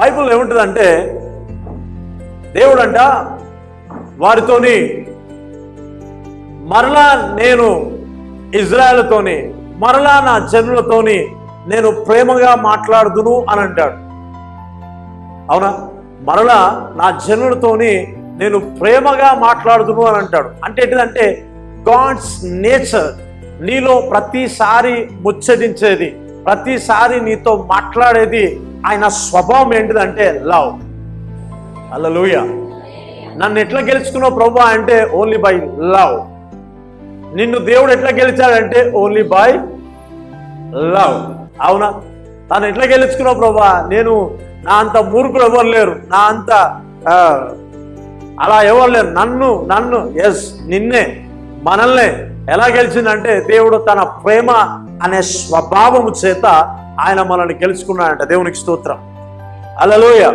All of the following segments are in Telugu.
బైబిల్ ఏముంటుందంటే దేవుడంట వారితోని మరలా నేను ఇజ్రాయెల్తోని మరలా నా జనులతోని నేను ప్రేమగా మాట్లాడుదును అని అంటాడు. అవునా? మరలా నా జనులతోని నేను ప్రేమగా మాట్లాడుదును అని అంటాడు. అంటే ఏంటిదంటే గాడ్స్ నేచర్ నీలో ప్రతిసారి ముచ్చటించేది, ప్రతిసారి నీతో మాట్లాడేది ఆయన స్వభావం ఏంటిదంటే లవ్. హల్లెలూయా. నన్ను ఎట్లా గెలుచుకున్నావు ప్రభా అంటే ఓన్లీ బై లవ్. నిన్ను దేవుడు ఎట్లా గెలిచాడంటే ఓన్లీ బై లవ్. అవునా? తను ఎట్లా గెలుచుకున్నావు ప్రభా? నేను నా అంత మూర్ఖుడు ఎవరు లేరు, నా అంత అలా ఎవరు లేరు, నన్ను ఎస్ నిన్నే మనల్నే ఎలా గెలిచిందంటే దేవుడు తన ప్రేమ అనే స్వభావము చేత ఆయన మనల్ని గెలుచుకున్నాడంట. దేవునికి స్తోత్రం. హల్లెలూయా.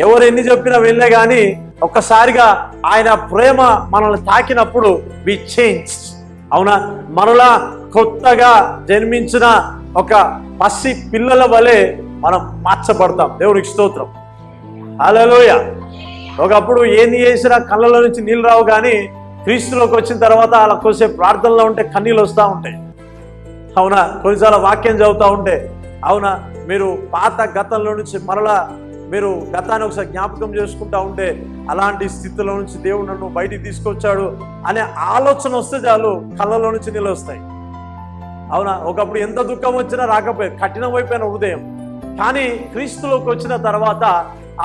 ఎవరు ఎన్ని చెప్పినా వెళ్ళే కానీ ఒక్కసారిగా ఆయన ప్రేమ మనల్ని తాకినప్పుడు వి చేంజ్. అవునా? మనలా కొత్తగా జన్మించిన ఒక పసి పిల్లల వలె మనం మార్చబడతాం. దేవునికి స్తోత్రం. హల్లెలూయా. ఒకప్పుడు ఏంది చేసినా కళ్ళలో నుంచి నీళ్ళు రావు, కానీ క్రీస్తులోకి వచ్చిన తర్వాత అలా కొద్దిసేపు ప్రార్థనలో ఉంటే కన్నీళ్ళు వస్తూ ఉంటాయి. అవునా? కొన్నిసార్లు వాక్యం చదువుతూ ఉంటే, అవునా, మీరు పాత గతంలో నుంచి మరలా మీరు గతాన్ని ఒకసారి జ్ఞాపకం చేసుకుంటా ఉంటే అలాంటి స్థితిలో నుంచి దేవుడు నన్ను బయటికి తీసుకొచ్చాడు అనే ఆలోచన వస్తే చాలు కళ్ళలో నుంచి నీళ్ళు వస్తాయి. అవునా? ఒకప్పుడు ఎంత దుఃఖం వచ్చినా రాకపోయేది, కఠినమైపోయిన హృదయం. కానీ క్రీస్తులోకి వచ్చిన తర్వాత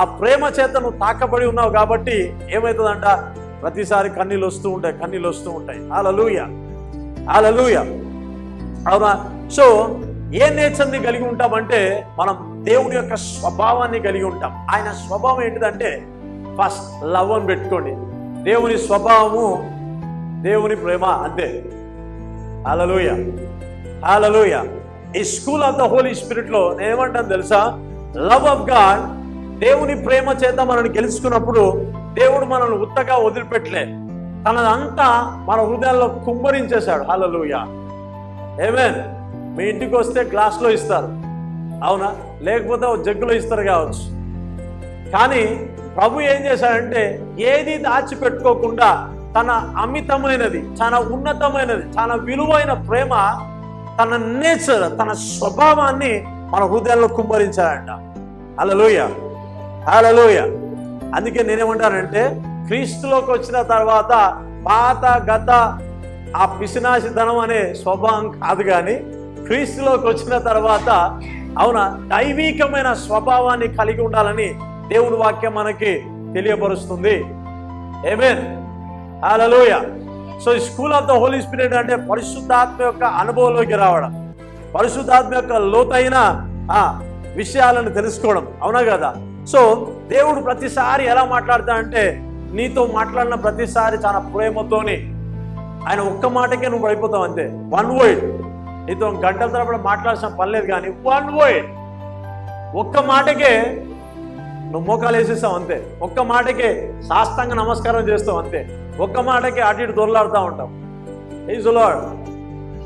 ఆ ప్రేమ చేత నువ్వు తాకబడి ఉన్నావు కాబట్టి ఏమవుతుందంట, ప్రతిసారి కన్నీళ్ళు వస్తూ ఉంటాయి. హల్లెలూయా. హల్లెలూయా. అవునా? సో ఏ నేచర్ని కలిగి ఉంటామంటే మనం దేవుడి యొక్క స్వభావాన్ని కలిగి ఉంటాం. ఆయన స్వభావం ఏంటిదంటే ఫస్ట్ లవ్ అని పెట్టుకోండి. దేవుని స్వభావము దేవుని ప్రేమ, అంతే. హల్లెలూయా. హల్లెలూయా. ఈ school of the Holy Spirit లో నేను ఏమంటాను తెలుసా? Love of God. దేవుని ప్రేమ చేత మనల్ని గెలుచుకున్నప్పుడు దేవుడు మనల్ని ఉత్తగా వదిలిపెట్టలే, తనదంతా మన హృదయాల్లో కుమ్మరించేశాడు. హల్లెలూయా. ఆమేన్. మీ ఇంటికి వస్తే గ్లాస్లో ఇస్తారు, అవునా, లేకపోతే జగ్గులో ఇస్తారు కావచ్చు. కానీ ప్రభు ఏం చేశాడంటే ఏది దాచిపెట్టుకోకుండా తన అమితమైనది, చాలా ఉన్నతమైనది, చాలా విలువైన ప్రేమ, తన నేచర్, తన స్వభావాన్ని మన హృదయాల్లో కుమ్మరించాడంట. హల్లెలూయా. హల్లెలూయా. అందుకే నేనేమంటానంటే క్రీస్తులోకి వచ్చిన తర్వాత పాత గత ఆ పిసినాశితనం అనే స్వభావం కాదు, కానీ క్రీస్తులోకి వచ్చిన తర్వాత అవునా దైవికమైన స్వభావాన్ని కలిగి ఉండాలని దేవుని వాక్యం మనకి తెలియపరుస్తుంది. ఆమేన్. హల్లెలూయా. సో ఈ school of the Holy Spirit అంటే పరిశుద్ధాత్మ యొక్క అనుభవంలోకి రావడం, పరిశుద్ధాత్మ యొక్క లోతైన విషయాలను తెలుసుకోవడం. అవునా కదా? సో దేవుడు ప్రతిసారి ఎలా మాట్లాడతాడంటే నీతో మాట్లాడిన ప్రతిసారి చాలా ప్రేమతోని, ఆయన ఒక్క మాటకే నువ్వు పడిపోతావు, అంతే. One word. నీతో గంటల తరబడి మాట్లాడాల్సిన పనిలేదు, కానీ వన్ వర్డ్, ఒక్క మాటకే నువ్వు మోకాలు వేసేస్తావు, అంతే. ఒక్క మాటకే సాష్టాంగ నమస్కారం చేస్తావు, అంతే. ఒక్క మాటకే అటు ఇటు దొరలాడుతూ ఉంటావు. Praise the lord.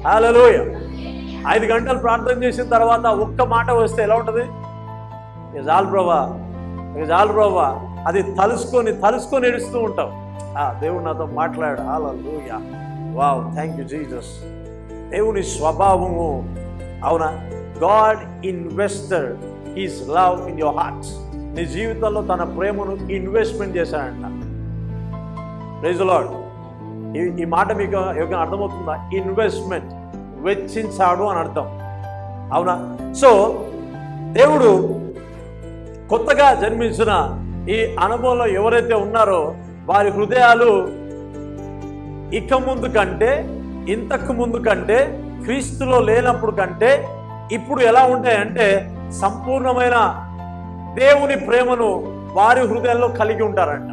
హల్లెలూయా. 5 గంటలు ప్రార్థన చేసిన తర్వాత ఒక్క మాట వస్తే ఎలా ఉంటుంది? ఇక చాలు ప్రభా, అది తలుసుకొని ఏడుస్తూ ఉంటావు. దేవుడు నాతో మాట్లాడు. Hallelujah. Wow, thank you Jesus. దేవుని స్వభావము, అవునా, God invested his love in your hearts. నీ జీవితంలో తన ప్రేమను ఇన్వెస్ట్మెంట్ చేశాడంట. Praise the Lord. ఈ మాట మీకు ఎవరికైనా అర్థమవుతుందా? ఇన్వెస్ట్మెంట్, వెచ్చించాడు అని అర్థం. అవునా? సో దేవుడు కొత్తగా జన్మించిన ఈ అనుభవంలో ఎవరైతే ఉన్నారో వారి హృదయాలు ఇంతకు ముందు కంటే క్రీస్తులో లేనప్పుడు కంటే ఇప్పుడు ఎలా ఉంటాయంటే సంపూర్ణమైన దేవుని ప్రేమను వారి హృదయంలో కలిగి ఉంటారంట.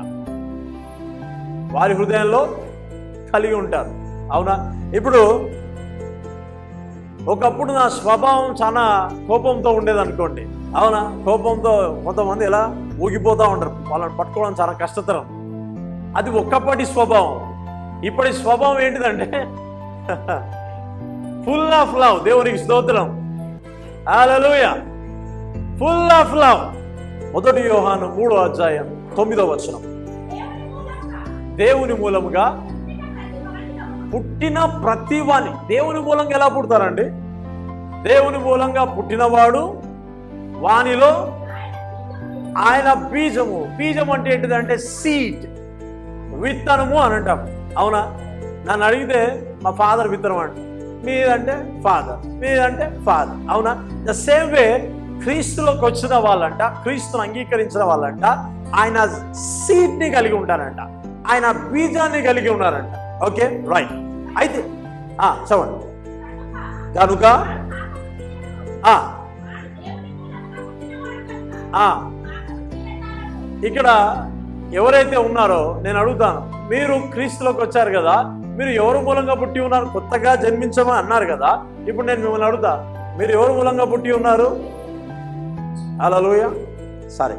వారి హృదయంలో కలిగి ఉంటారు. అవునా? ఇప్పుడు ఒకప్పుడు నా స్వభావం చాలా కోపంతో ఉండేదనుకోండి. అవునా? కోపంతో కొంతమంది ఎలా ఊగిపోతూ ఉంటారు, వాళ్ళని పట్టుకోవడం చాలా కష్టతరం. అది ఒక్కప్పటి స్వభావం. ఇప్పటి స్వభావం ఏంటిదంటే ఫుల్ ఆఫ్ లవ్. దేవునికి స్తోత్రం. హల్లెలూయా. Full of love. 1 యోహాను 3వ అధ్యాయం 9వ వచనం. దేవుని మూలముగా పుట్టిన ప్రతివాని, దేవుని మూలంగా ఎలా పుడతారండి? దేవుని మూలంగా పుట్టినవాడు వానిలో ఆయన బీజము. బీజం అంటే ఏంటిదంటే సీడ్, విత్తనము అని అంటాం. అవునా? నన్ను అడిగితే మా ఫాదర్ విత్తనం అంట, మీదంటే ఫాదర్, మీదంటే ఫాదర్. అవునా? ద సేమ్ వే క్రీస్తులోకి వచ్చిన వాళ్ళంట, క్రీస్తును అంగీకరించిన వాళ్ళంట ఆయన సీడ్ని కలిగి ఉంటారంట, ఆయన బీజాన్ని కలిగి ఉన్నారంట. Okay, right. అయితే చదవండి. కనుక ఇక్కడ ఎవరైతే ఉన్నారో నేను అడుగుతాను, మీరు క్రీస్తులోకి వచ్చారు కదా, మీరు ఎవరు మూలంగా పుట్టి ఉన్నారు? కొత్తగా జన్మించమని అన్నారు కదా. ఇప్పుడు నేను మిమ్మల్ని అడుగుతా, మీరు ఎవరు మూలంగా పుట్టి ఉన్నారు? హల్లెలూయా. సరే,